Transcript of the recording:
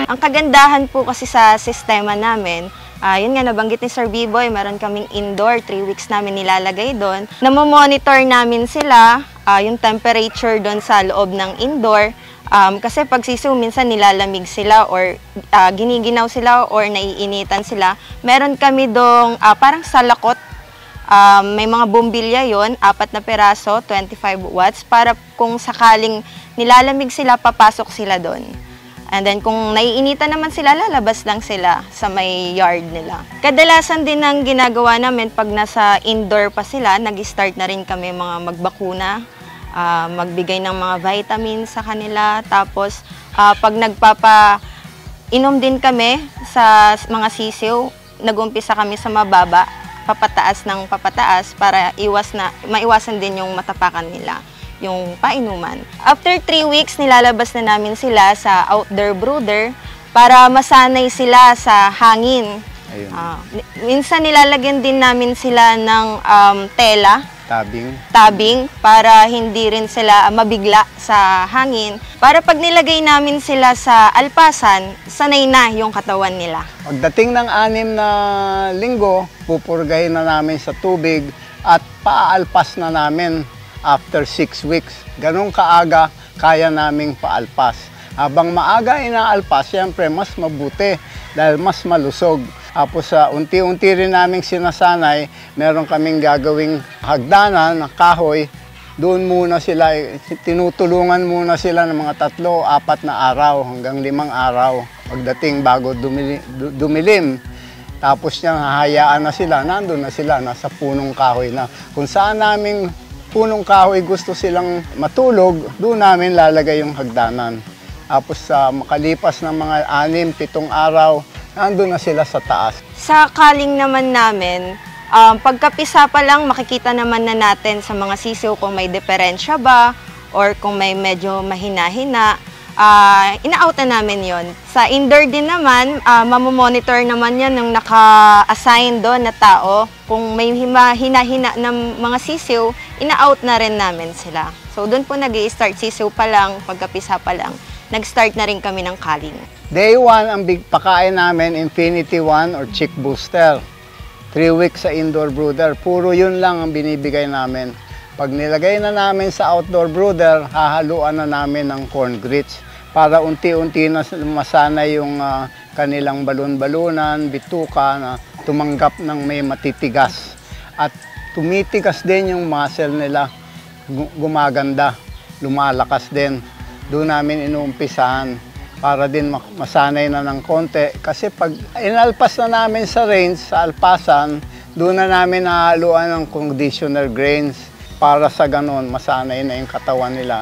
Ang kagandahan po kasi sa sistema namin, yun nga nabanggit ni Sir B-Boy, meron kaming indoor, 3 weeks namin nilalagay doon. Namomonitor namin sila, yung temperature doon sa loob ng indoor. Kasi pag sisiw, minsan nilalamig sila or giniginaw sila or naiinitan sila. Meron kami doong parang salakot. May mga bumbilya yon, 4 na peraso, 25 watts, para kung sakaling nilalamig sila, papasok sila doon. And then kung naiinitan naman sila, lalabas lang sila sa may yard nila. Kadalasan din ang ginagawa namin pag nasa indoor pa sila, nag-start na rin kami mga magbakuna, magbigay ng mga vitamins sa kanila. Tapos pag nagpapa-inom din kami sa mga sisiw, nag-umpisa kami sa mababa, papataas ng papataas para maiwasan din yung matapakan nila, yung painuman. After 3 weeks, nilalabas na namin sila sa outdoor brooder para masanay sila sa hangin. Minsan nilalagyan din namin sila ng tela, tabing, para hindi rin sila mabigla sa hangin. Para pag nilagay namin sila sa alpasan, sanay na yung katawan nila. Pagdating ng 6 na linggo, pupurgahin na namin sa tubig at paalpas na namin after 6 weeks. Ganun kaaga kaya naming paalpas. Habang maaga inaalpas, siyempre mas mabuti dahil mas malusog. Tapos unti-unti rin naming sinasanay, meron kaming gagawing hagdanan na kahoy. Doon muna sila, tinutulungan muna sila ng mga 3-4 na araw hanggang 5 araw. Pagdating bago dumilim, tapos niyang hahayaan na sila, nandun na sila, nasa punong kahoy na. Kung saan naming punong kahoy gusto silang matulog, doon namin lalagay yung hagdanan. Tapos makalipas ng mga 6-7 araw, nandun na sila sa taas. Sa kaling naman namin, pagkapisa pa lang makikita naman na natin sa mga sisiw kung may diferensya ba or kung may medyo mahina-hina. Ina-out na namin yon. Sa indoor din naman, mamomonitor naman yan ng naka-assign doon na tao. Kung may hina-hina ng mga sisiw, ina-out na rin namin sila. So doon po nag-i-start sisiw pa lang, pagkapisa pa lang, nag-start na rin kami ng kaling. Day 1, ang big pakain namin, Infinity 1 or Chick Booster. 3 weeks sa indoor brooder. Puro yun lang ang binibigay namin. Pag nilagay na namin sa outdoor brooder, hahaluan na namin ng corn grits para unti-unti na masana yung kanilang balon-balunan, bituka na tumanggap ng may matitigas. At tumitigas din yung muscle nila, gumaganda, lumalakas din. Doon namin inuumpisahan para din masanay na ng konti. Kasi pag inalpas na namin sa range, sa alpasan, doon na namin nahaluan ng conditioner grains para sa ganon, masanay na yung katawan nila.